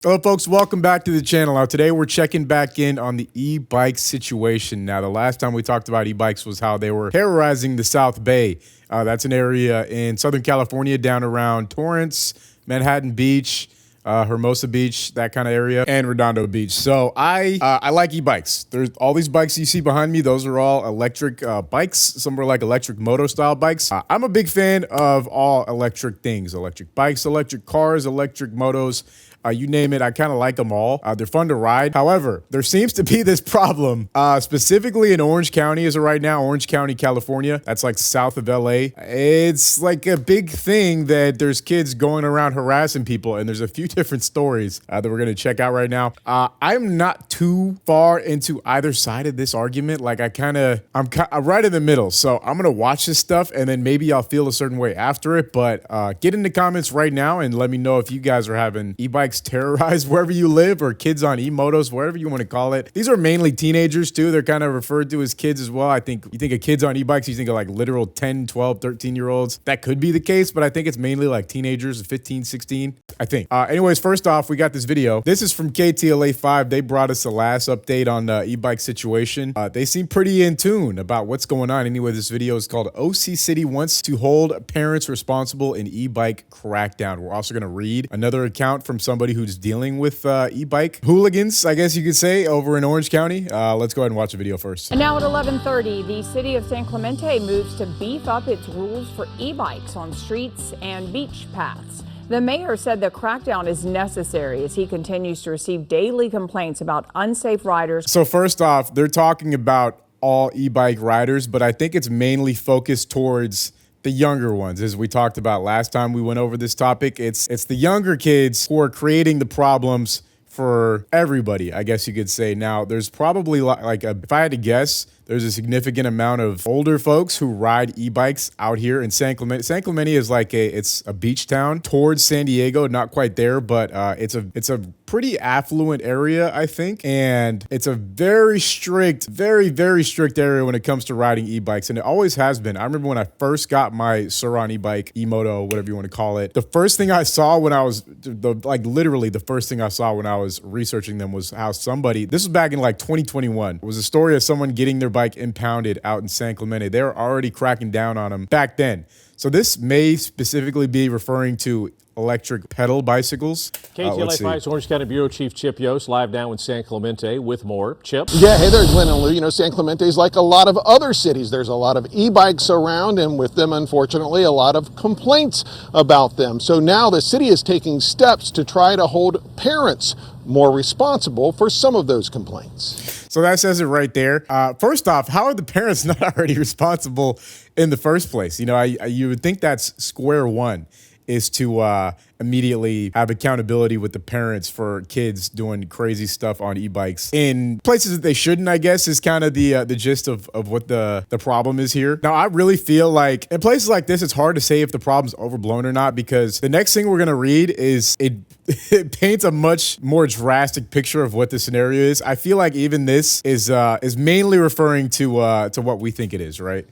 Hello folks, welcome back to the channel. Now today we're checking back in on the e-bike situation. Now the last time we talked about e-bikes was how they were terrorizing the South Bay. That's an area in Southern California down around Torrance, Manhattan Beach, Hermosa Beach, that kind of area, and Redondo Beach. So I like e-bikes. There's all these bikes you see behind me. Those are all electric bikes. Some are like electric moto style bikes. I'm a big fan of all electric things, electric bikes, electric cars, electric motos. You name it, I kind of like them all. They're fun to ride. However, there seems to be this problem, specifically in Orange County as of right now, Orange County, California. That's like south of LA. It's like a big thing that there's kids going around harassing people, and there's a few different stories that we're gonna check out right now. I'm not too far into either side of this argument. Like I'm right in the middle. So I'm gonna watch this stuff and then maybe I'll feel a certain way after it. But get in the comments right now and let me know if you guys are having e-bikes terrorized wherever you live, or kids on e-motos, whatever you want to call it. These are mainly teenagers too. They're kind of referred to as kids as well. I think you think of kids on e-bikes, you think of like literal 10, 12, 13-year-olds. That could be the case, but I think it's mainly like teenagers, 15, 16, I think. Anyways, first off, we got this video. This is from KTLA 5. They brought us the last update on the e-bike situation. They seem pretty in tune about what's going on. Anyway, this video is called OC City Wants to Hold Parents Responsible in E-Bike Crackdown. We're also going to read another account from somebody who's dealing with e-bike hooligans, I guess you could say, over in Orange County. Let's go ahead and watch the video first. And now at 11:30, the city of San Clemente moves to beef up its rules for e-bikes on streets and beach paths. The mayor said the crackdown is necessary as he continues to receive daily complaints about unsafe riders. So first off, they're talking about all e-bike riders, but I think it's mainly focused towards the younger ones. As we talked about last time we went over this topic, it's the younger kids who are creating the problems for everybody, I guess you could say. Now, there's probably if I had to guess, there's a significant amount of older folks who ride e-bikes out here in San Clemente. San Clemente is like it's a beach town towards San Diego, not quite there, but it's a pretty affluent area, I think. And it's a very strict, very strict area when it comes to riding e-bikes. And it always has been. I remember when I first got my Sur-Ron e-bike, e-moto, whatever you want to call it, the first thing I saw when I was, literally the first thing I saw when I was researching them was how somebody, this was back in like 2021, it was a story of someone getting their bike impounded out in San Clemente. They were already cracking down on them back then. So this may specifically be referring to electric pedal bicycles. KTLA 5's Orange County Bureau Chief Chip Yost live now in San Clemente with more. Chip? Yeah, hey there, Glenn and Lou. You know, San Clemente is like a lot of other cities. There's a lot of e-bikes around, and with them, unfortunately, a lot of complaints about them. So now the city is taking steps to try to hold parents more responsible for some of those complaints. So that says it right there. First off, how are the parents not already responsible in the first place? You know, you would think that's square one, is to immediately have accountability with the parents for kids doing crazy stuff on e-bikes in places that they shouldn't, I guess, is kind of the gist of what the problem is here. Now, I really feel like in places like this, it's hard to say if the problem's overblown or not, because the next thing we're going to read is it paints a much more drastic picture of what the scenario is. I feel like even this is mainly referring to what we think it is, right?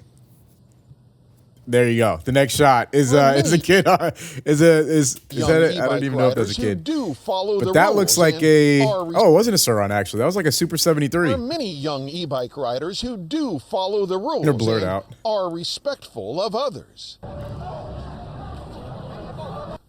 There you go. The next shot is a kid. Is that I don't even know if that's a kid. But that looks like a. Oh, it wasn't a Sur-Ron actually. That was like a Super 73. There are many young e-bike riders who do follow the rules. They're blurred out. Are respectful of others.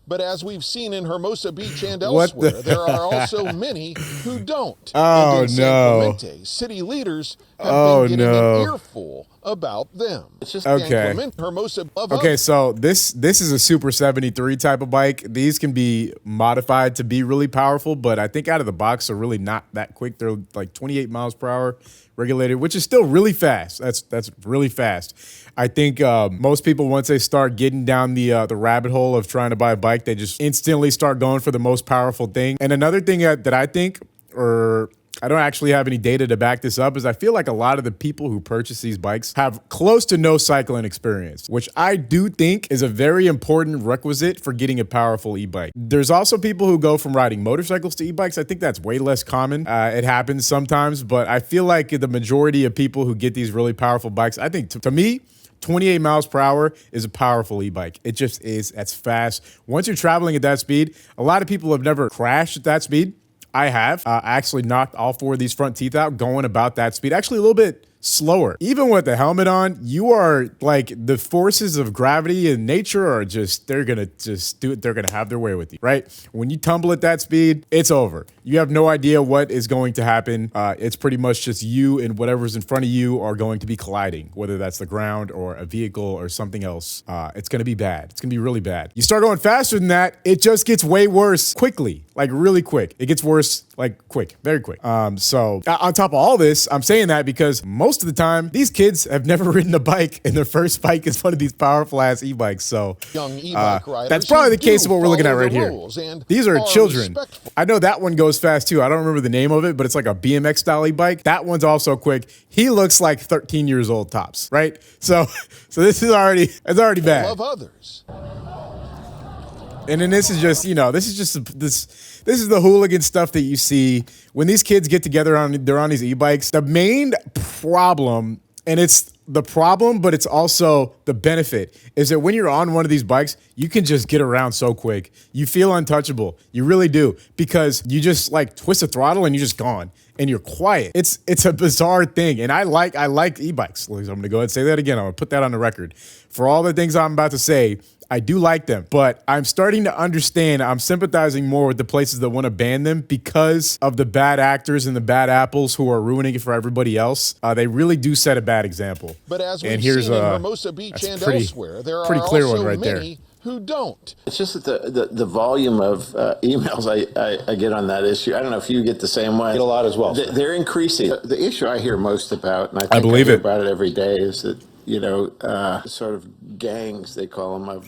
But as we've seen in Hermosa Beach and elsewhere, there are also many who don't. Oh, and in San Clemente, city leaders have been getting an earful about them. It's just okay. Hermosa Okay, so this is a Super 73 type of bike. These can be modified to be really powerful, but I think out of the box they're really not that quick. They're like 28 miles per hour regulated, which is still really fast. That's really fast. I think most people, once they start getting down the rabbit hole of trying to buy a bike, they just instantly start going for the most powerful thing. And another thing that I think, or I don't actually have any data to back this up, is I feel like a lot of the people who purchase these bikes have close to no cycling experience, which I do think is a very important requisite for getting a powerful e-bike. There's also people who go from riding motorcycles to e-bikes. I think that's way less common. It happens sometimes, but I feel like the majority of people who get these really powerful bikes, I think to me, 28 miles per hour is a powerful e-bike. It just is. That's fast. Once you're traveling at that speed, a lot of people have never crashed at that speed. I have. I actually knocked all 4 of these front teeth out going about that speed. Actually, a little bit slower. Even with the helmet on, you are like, the forces of gravity and nature are just, they're gonna just do it. They're gonna have their way with you, right? When you tumble at that speed, it's over. You have no idea what is going to happen. It's pretty much just you and whatever's in front of you are going to be colliding, whether that's the ground or a vehicle or something else. It's gonna be bad. It's gonna be really bad. You start going faster than that, it just gets way worse quickly, like really quick. It gets worse like quick, very quick. So on top of all this, I'm saying that because most of the time, these kids have never ridden a bike, and their first bike is one of these powerful ass e-bikes. So Young e-bike riders that's probably the who case do of what we're looking at follow right the here. rules and These are children. respectful. I know that one goes fast too. I don't remember the name of it, but it's like a BMX style e-bike. That one's also quick. He looks like 13 years old tops, right? So this is already, it's already bad. Love others. And then this is just, this is the hooligan stuff that you see when these kids get together they're on these e-bikes. The main problem, and it's the problem, but it's also the benefit, is that when you're on one of these bikes, you can just get around so quick. You feel untouchable. You really do, because you just like twist the throttle and you're just gone and you're quiet. It's a bizarre thing. And I like e-bikes. I'm going to go ahead and say that again. I'm going to put that on the record. For all the things I'm about to say, I do like them, but I'm starting to understand, I'm sympathizing more with the places that want to ban them because of the bad actors and the bad apples who are ruining it for everybody else. They really do set a bad example. But as we've seen in Hermosa Beach and elsewhere, there are also many who don't. It's just that the volume of emails I get on that issue, I don't know if you get the same way. I get a lot as well. They're increasing. The issue I hear most about, and I believe hear it about it every day, is that, sort of gangs, they call them.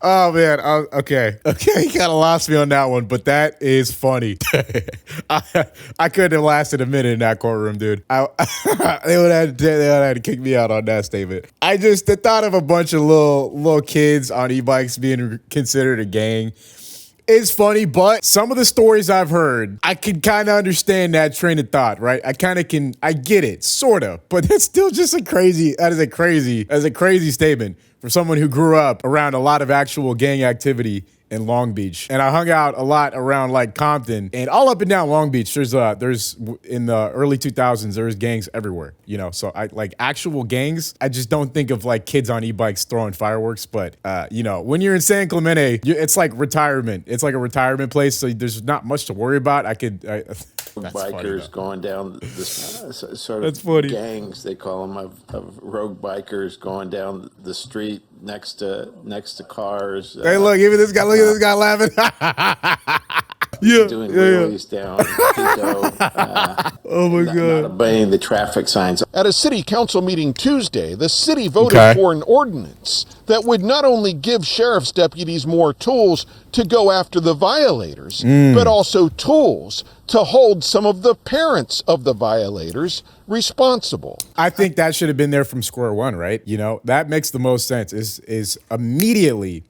Oh, man. Okay. You kind of lost me on that one, but that is funny. I couldn't have lasted a minute in that courtroom, dude. They would have had to kick me out on that statement. The thought of a bunch of little kids on e-bikes being considered a gang is funny, but some of the stories I've heard, I can kind of understand that train of thought, right? I get it, sort of, but that's still just a crazy statement for someone who grew up around a lot of actual gang activity in Long Beach. And I hung out a lot around like Compton and all up and down Long Beach. There's in the early 2000s, there was gangs everywhere, so I like actual gangs. I just don't think of like kids on e-bikes throwing fireworks, but when you're in San Clemente, it's like retirement. It's like a retirement place. So there's not much to worry about. Bikers going down this sort That's of funny. gangs, they call them, of rogue bikers going down the street next to cars. Hey, look at this guy laughing. Doing wheelies down Pico. Oh my God. Not obeying the traffic signs. At a city council meeting Tuesday, the city voted for an ordinance that would not only give sheriff's deputies more tools to go after the violators, but also tools to hold some of the parents of the violators responsible. I think that should have been there from square one, right? That makes the most sense is immediately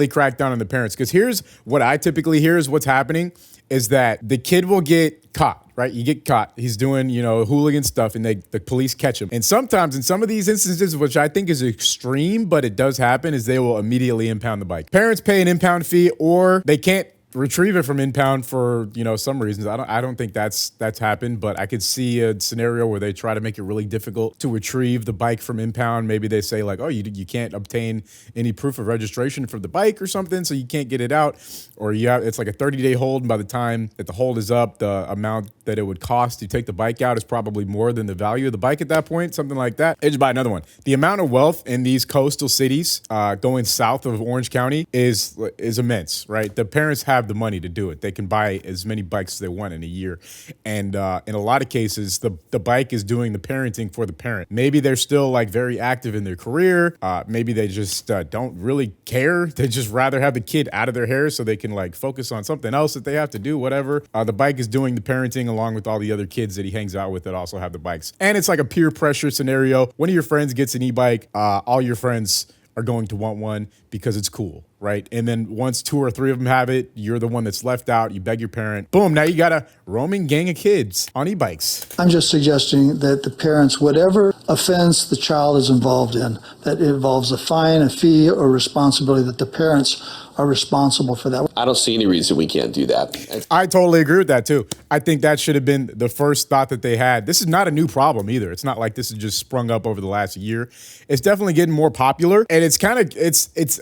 crack down on the parents. Because here's what I typically hear is what's happening is that the kid will get caught, right? You get caught. He's doing, hooligan stuff and the police catch him. And sometimes in some of these instances, which I think is extreme, but it does happen, is they will immediately impound the bike. Parents pay an impound fee or they can't retrieve it from impound for some reasons. I don't think that's happened, but I could see a scenario where they try to make it really difficult to retrieve the bike from impound. Maybe they say like, oh, you can't obtain any proof of registration for the bike or something, so you can't get it out, or it's like a 30-day hold, and by the time that the hold is up, the amount that it would cost to take the bike out is probably more than the value of the bike at that point, something like that. Just buy another one. The amount of wealth in these coastal cities going south of Orange County is immense, right? The parents have the money to do it. They can buy as many bikes as they want in a year. And in a lot of cases, the bike is doing the parenting for the parent. Maybe they're still like very active in their career. Maybe they just don't really care. They just rather have the kid out of their hair so they can like focus on something else that they have to do, whatever. The bike is doing the parenting along with all the other kids that he hangs out with that also have the bikes. And it's like a peer pressure scenario. One of your friends gets an e-bike, all your friends are going to want one because it's cool, right? And then once 2 or 3 of them have it, you're the one that's left out. You beg your parent. Boom, now you got a roaming gang of kids on e-bikes. I'm just suggesting that the parents, whatever offense the child is involved in, that it involves a fine, a fee, or responsibility, that the parents are responsible for that. I don't see any reason we can't do that. I totally agree with that too. I think that should have been the first thought that they had. This is not a new problem either. It's not like this has just sprung up over the last year. It's definitely getting more popular, and it's kind of,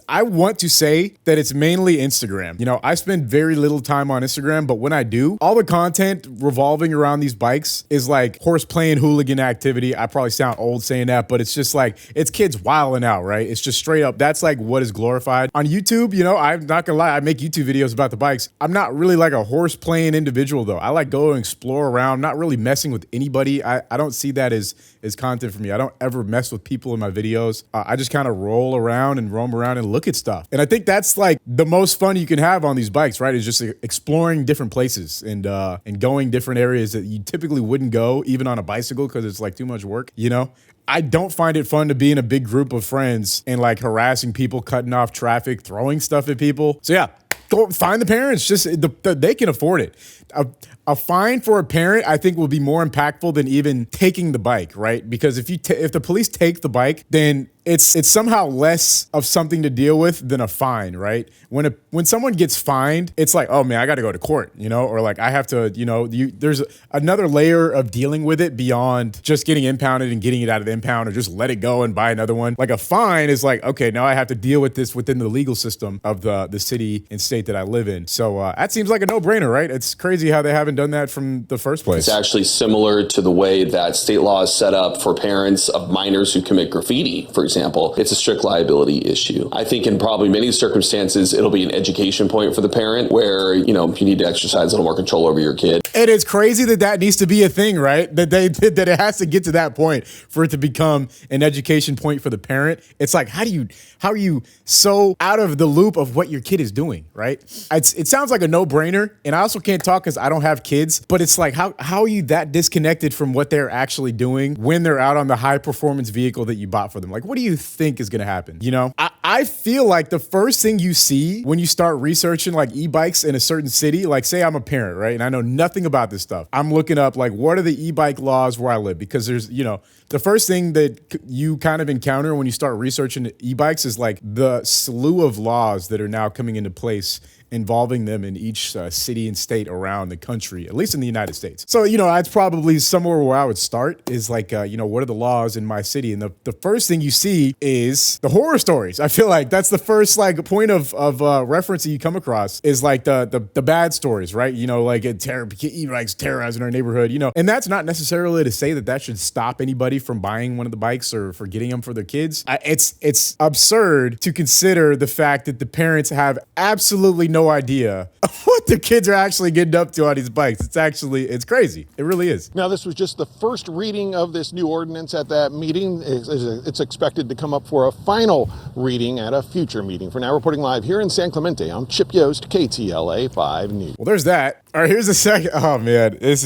I want to say that it's mainly Instagram. You know, I spend very little time on Instagram, but when I do, all the content revolving around these bikes is like horse playing hooligan activity. I probably sound old saying that, but it's just like, it's kids wilding out, right? It's just straight up, that's like what is glorified. On YouTube, you know, I'm not gonna lie, I make YouTube videos about the bikes. I'm not really like a horse playing individual though. I like go and explore around, not really messing with anybody. I don't see that as content for me. I don't ever mess with people in my videos. I just kind of roll around and roam around and look at stuff. And I think that's like the most fun you can have on these bikes, right? Is just exploring different places and going different areas that you typically wouldn't go even on a bicycle because it's like too much work, you know? I don't find it fun to be in a big group of friends and like harassing people, cutting off traffic, throwing stuff at people. So yeah, go find the parents. Just they can afford it. A fine for a parent, I think, will be more impactful than even taking the bike, right? Because if the police take the bike, then it's somehow less of something to deal with than a fine, right? When someone gets fined, it's like, oh man, I got to go to court, you know, or like I have to, you know, there's another layer of dealing with it beyond just getting impounded and getting it out of the impound or just let it go and buy another one. Like a fine is like, okay, now I have to deal with this within the legal system of the city and state that I live in. So that seems like a no-brainer, right? It's crazy how they haven't done that from the first place. It's actually similar to the way that state law is set up for parents of minors who commit graffiti, for example. It's a strict liability issue. I think in probably many circumstances, it'll be an education point for the parent where, you know, you need to exercise a little more control over your kid. And it's crazy that needs to be a thing, right? That it has to get to that point for it to become an education point for the parent. It's like, how are you so out of the loop of what your kid is doing, right? It sounds like a no-brainer, and I also can't talk because I don't have kids, but it's like, how are you that disconnected from what they're actually doing when they're out on the high-performance vehicle that you bought for them? Like, what do you think is going to happen? You know, I feel like the first thing you see when you start researching like e-bikes in a certain city, like say I'm a parent, right? And I know nothing about this stuff. I'm looking up like, what are the e-bike laws where I live? Because there's, you know, the first thing that you kind of encounter when you start researching e-bikes is like the slew of laws that are now coming into place involving them in each city and state around the country, at least in the United States. So, you know, that's probably somewhere where I would start is like, you know, what are the laws in my city? And the first thing you see is the horror stories. I feel like that's the first like point of reference that you come across is like the bad stories, right? You know, like e-bikes terrorizing our neighborhood, you know, and that's not necessarily to say that should stop anybody from buying one of the bikes or for getting them for their kids. It's absurd to consider the fact that the parents have absolutely no idea what their kids are actually getting up to on these bikes. It's crazy. It really is. Now, this was just the first reading of this new ordinance at that meeting. It's expected to come up for a final reading at a future meeting. For now, reporting live here in San Clemente, I'm Chip Yost, KTLA 5 News. Well, there's that. All right, here's the second. Oh man, it's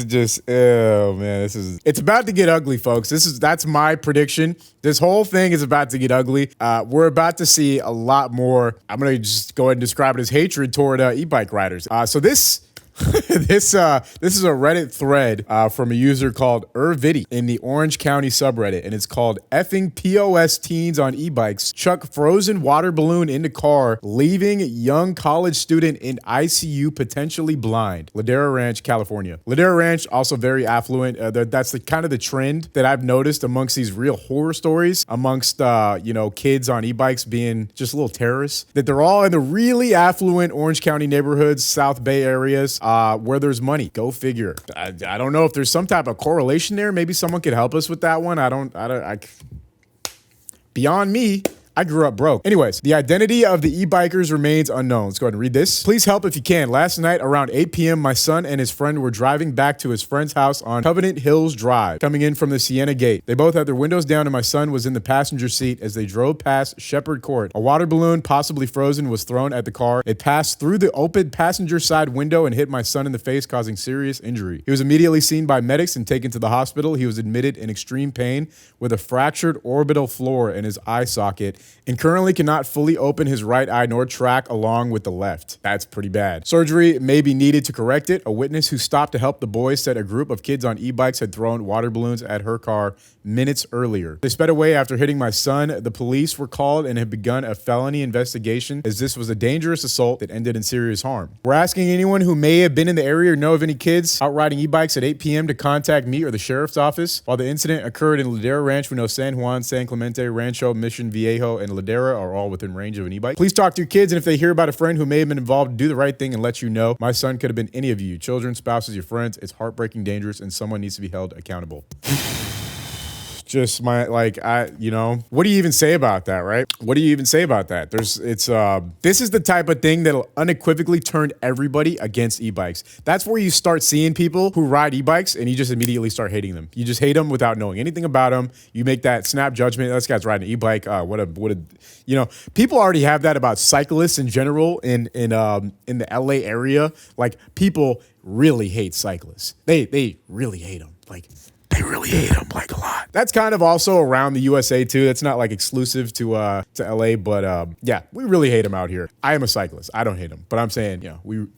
about to get ugly, folks. That's my prediction. This whole thing is about to get ugly. We're about to see a lot more. I'm going to just go ahead and describe it as hatred toward e-bike riders. So this is a Reddit thread from a user called Ervidi in the Orange County subreddit, and it's called "Effing POS Teens on E-Bikes Chuck Frozen Water Balloon into Car, Leaving Young College Student in ICU Potentially Blind." Ladera Ranch, California. Ladera Ranch, also very affluent. That's the kind of the trend that I've noticed amongst these real horror stories, amongst you know, kids on e-bikes being just little terrorists, that they're all in the really affluent Orange County neighborhoods, South Bay areas, where there's money. Go figure. I don't know if there's some type of correlation there. Maybe someone could help us with that one. Beyond me. I grew up broke. Anyways, the identity of the e-bikers remains unknown. Let's go ahead and read this. Please help if you can. Last night around 8 p.m., my son and his friend were driving back to his friend's house on Covenant Hills Drive, coming in from the Sienna Gate. They both had their windows down and my son was in the passenger seat as they drove past Shepherd Court. A water balloon, possibly frozen, was thrown at the car. It passed through the open passenger side window and hit my son in the face, causing serious injury. He was immediately seen by medics and taken to the hospital. He was admitted in extreme pain with a fractured orbital floor in his eye socket and currently cannot fully open his right eye nor track along with the left. That's pretty bad. Surgery may be needed to correct it. A witness who stopped to help the boys said a group of kids on e-bikes had thrown water balloons at her car minutes earlier. They sped away after hitting my son. The police were called and have begun a felony investigation as this was a dangerous assault that ended in serious harm. We're asking anyone who may have been in the area or know of any kids out riding e-bikes at 8 p.m. to contact me or the sheriff's office. While the incident occurred in Ladera Ranch, we know San Juan, San Clemente, Rancho, Mission Viejo, and Ladera are all within range of an e-bike. Please talk to your kids, and if they hear about a friend who may have been involved, do the right thing and let you know. My son could have been any of you, children, spouses, your friends. It's heartbreaking, dangerous, and someone needs to be held accountable. Just what do you even say about that, right? What do you even say about that? This is the type of thing that'll unequivocally turn everybody against e-bikes. That's where you start seeing people who ride e-bikes and you just immediately start hating them. You just hate them without knowing anything about them. You make that snap judgment. This guy's riding an e-bike. People already have that about cyclists in general in the LA area. Like, people really hate cyclists. They really hate them. They really hate them a lot. That's kind of also around the USA too. That's not exclusive to LA, but yeah, we really hate them out here. I am a cyclist. I don't hate them, but I'm saying,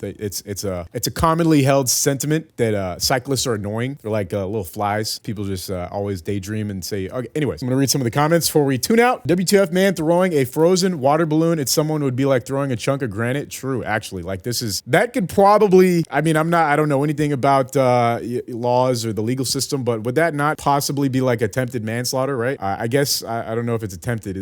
it's a commonly held sentiment that cyclists are annoying. They're like little flies. People just always daydream and say, okay. Anyways, I'm gonna read some of the comments before we tune out. WTF man, throwing a frozen water balloon at someone would be like throwing a chunk of granite. True, actually. That could probably. I don't know anything about laws or the legal system, but would that not possibly be attempted manslaughter, right? I guess, I don't know if it's attempted.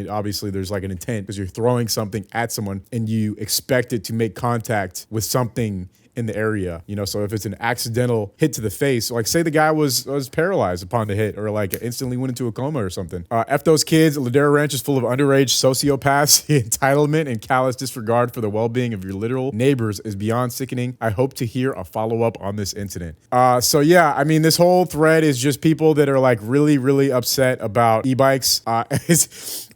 Obviously there's an intent because you're throwing something at someone and you expect it to make contact with something in the area, so if it's an accidental hit to the face, say the guy was paralyzed upon the hit or instantly went into a coma or something. F those kids. Ladera Ranch is full of underage sociopaths. The entitlement and callous disregard for the well-being of your literal neighbors is beyond sickening. I hope to hear a follow-up on this incident. This whole thread is just people that are really, really upset about e-bikes.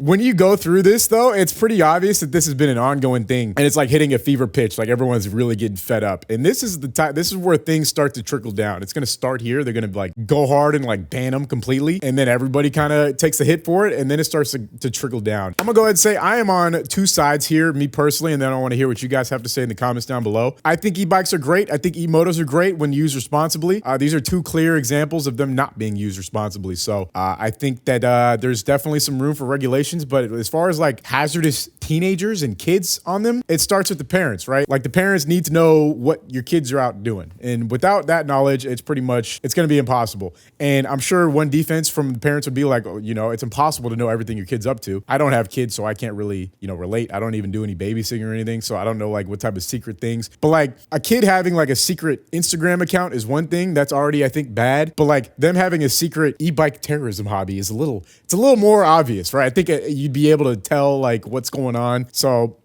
When you go through this though, it's pretty obvious that this has been an ongoing thing and it's hitting a fever pitch. Everyone's really getting fed up. And this is the time. This is where things start to trickle down. It's going to start here. They're going to go hard and ban them completely, and then everybody kind of takes the hit for it, and then it starts to trickle down. I'm gonna go ahead and say I am on two sides here, me personally, and then I want to hear what you guys have to say in the comments down below. I think e-bikes are great. I think e-motos are great when used responsibly. These are two clear examples of them not being used responsibly. So I think that there's definitely some room for regulations. But as far as hazardous teenagers and kids on them, it starts with the parents, right? The parents need to know what your kids are out doing. And without that knowledge, it's going to be impossible. And I'm sure one defense from the parents would be it's impossible to know everything your kid's up to. I don't have kids, so I can't really, relate. I don't even do any babysitting or anything. So I don't know what type of secret things, but a kid having a secret Instagram account is one thing that's already, I think, bad. But them having a secret e-bike terrorism hobby is it's a little more obvious, right? I think you'd be able to tell what's going on. So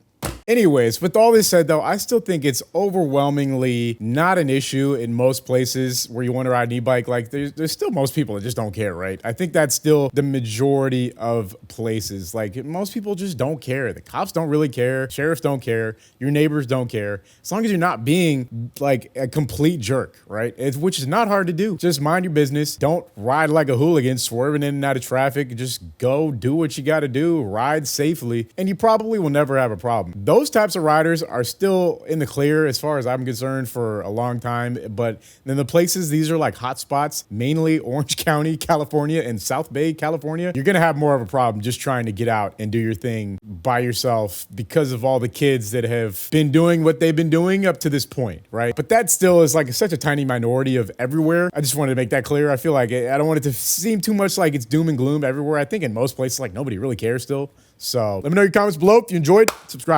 anyways, with all this said, though, I still think it's overwhelmingly not an issue in most places where you want to ride an e-bike. There's still most people that just don't care, right? I think that's still the majority of places. Most people just don't care. The cops don't really care. Sheriffs don't care. Your neighbors don't care. As long as you're not being a complete jerk, right? Which is not hard to do. Just mind your business. Don't ride like a hooligan, swerving in and out of traffic. Just go do what you got to do. Ride safely, and you probably will never have a problem. Those types of riders are still in the clear as far as I'm concerned for a long time. But then the places, these are hot spots, mainly Orange County, California, and South Bay, California. You're going to have more of a problem just trying to get out and do your thing by yourself because of all the kids that have been doing what they've been doing up to this point, right? But that still is such a tiny minority of everywhere. I just wanted to make that clear. I feel I don't want it to seem too much it's doom and gloom everywhere. I think in most places, nobody really cares still. So let me know your comments below. If you enjoyed, subscribe.